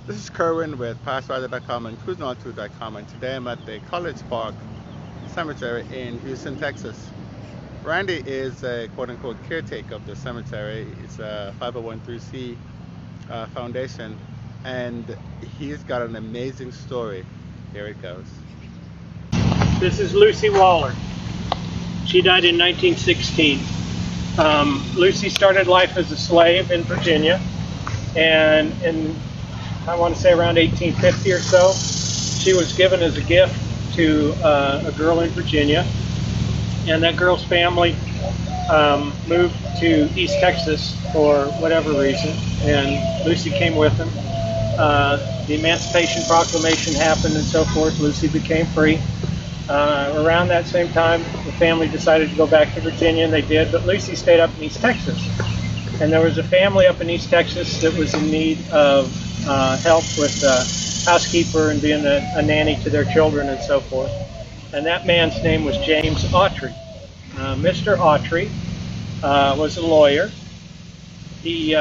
This is Kerwin with PastRider.com and CruiseOnTour.com, and today I'm at the College Park Cemetery in Houston, Texas. Randy is a quote-unquote caretaker of the cemetery. It's a 501c foundation, and he's got an amazing story. Here it goes. This is Lucy Waller. She died in 1916. Lucy started life as a slave in Virginia, and in, I want to say around 1850 or so, she was given as a gift to a girl in Virginia, and that girl's family moved to East Texas for whatever reason, and Lucy came with them. The Emancipation Proclamation happened and so forth. Lucy became free. Around that same time, the family decided to go back to Virginia, and they did, but Lucy stayed up in East Texas. And there was a family up in East Texas that was in need of help with housekeeper and being a nanny to their children and so forth. And that man's name was James Autry. Mr. Autry was a lawyer. He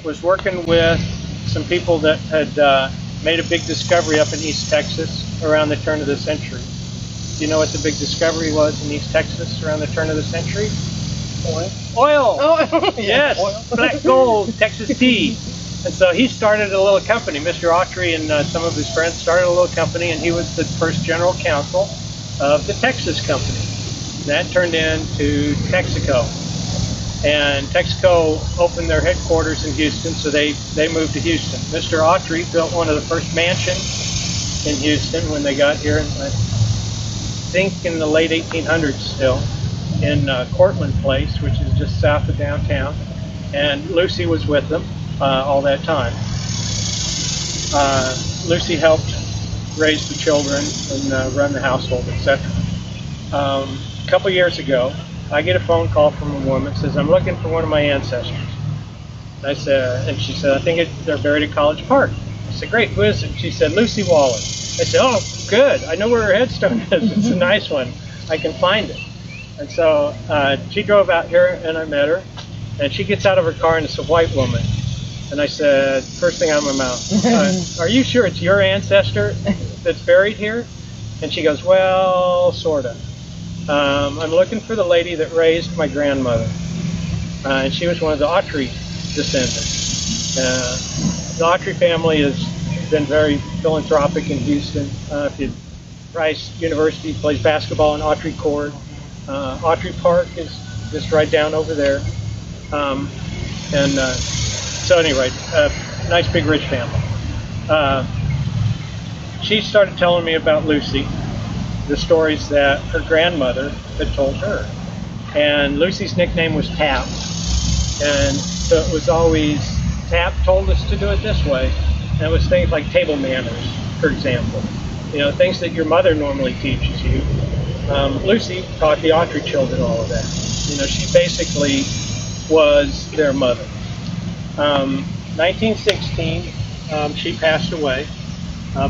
was working with some people that had made a big discovery up in East Texas around the turn of the century. Do you know what the big discovery was in East Texas around the turn of the century? Oil! Oh. Yes! Oil. Black gold, Texas tea. And so he started a little company. Mr. Autry and some of his friends started a little company, and he was the first general counsel of the Texas company. That turned into Texaco. And Texaco opened their headquarters in Houston, so they moved to Houston. Mr. Autry built one of the first mansions in Houston when they got here, I think in the late 1800s still, in Cortlandt Place, which is just south of downtown. And Lucy was with them all that time. Lucy helped raise the children and run the household, etc. A couple years ago, I get a phone call from a woman that says, "I'm looking for one of my ancestors." I said, and she said, "I think they're buried at College Park." I said, "Great, who is it?" She said, "Lucy Waller." I said, "Oh, good. I know where her headstone is. It's a nice one. I can find it." And so she drove out here, and I met her. And she gets out of her car, and it's a white woman. And I said, first thing out of my mouth, "Are you sure it's your ancestor that's buried here?" And she goes, "Well, sort of. I'm looking for the lady that raised my grandmother." And she was one of the Autry descendants. The Autry family has been very philanthropic in Houston. Rice University plays basketball in Autry Court. Autry Park is just right down over there. So anyway, nice big rich family. She started telling me about Lucy, the stories that her grandmother had told her. And Lucy's nickname was Tap. And so it was always, Tap told us to do it this way. And it was things like table manners, for example. You know, things that your mother normally teaches you. Lucy taught the Autry children all of that. You know, she basically was their mother. 1916, she passed away.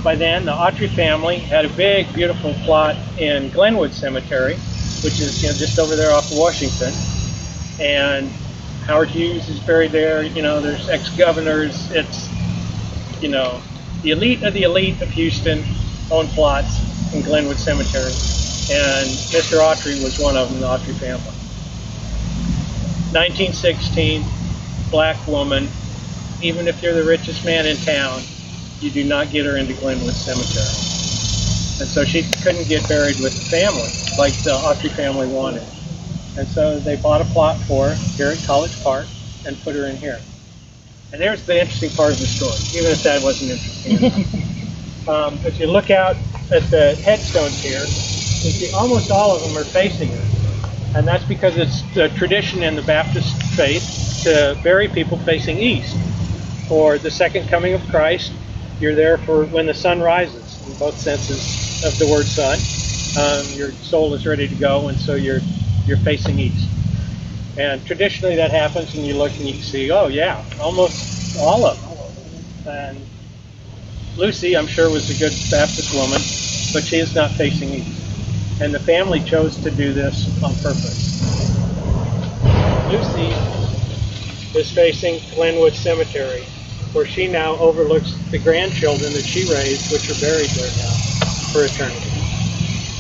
By then, the Autry family had a big, beautiful plot in Glenwood Cemetery, which is just over there off of Washington. And Howard Hughes is buried there. You know, there's ex-governors. It's, the elite of Houston own plots in Glenwood Cemetery. And Mr. Autry was one of them, the Autry family. 1916, black woman. Even if you're the richest man in town, you do not get her into Glenwood Cemetery. And so she couldn't get buried with the family like the Autry family wanted. And so they bought a plot for her here at College Park and put her in here. And there's the interesting part of the story, even if that wasn't interesting. If you look out at the headstones here, you see almost all of them are facing her. And that's because it's the tradition in the Baptist faith to bury people facing east. For the second coming of Christ, you're there for when the sun rises, in both senses of the word sun. Your soul is ready to go, and so you're facing east. And traditionally that happens, and you look and you can see, oh yeah, almost all of them. And Lucy, I'm sure, was a good Baptist woman, but she is not facing east. And the family chose to do this on purpose. Lucy is facing Glenwood Cemetery. where she now overlooks the grandchildren that she raised, which are buried there now for eternity.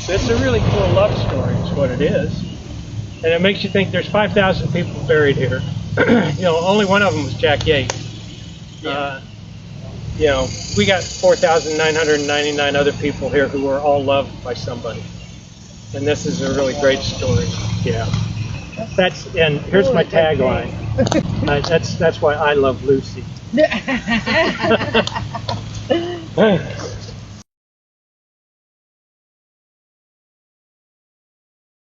So it's a really cool love story, is what it is. And it makes you think there's 5,000 people buried here. You know, only one of them was Jack Yates. You know, we got 4,999 other people here who were all loved by somebody. And this is a really great story. Yeah. And here's my tagline. That's why I love Lucy.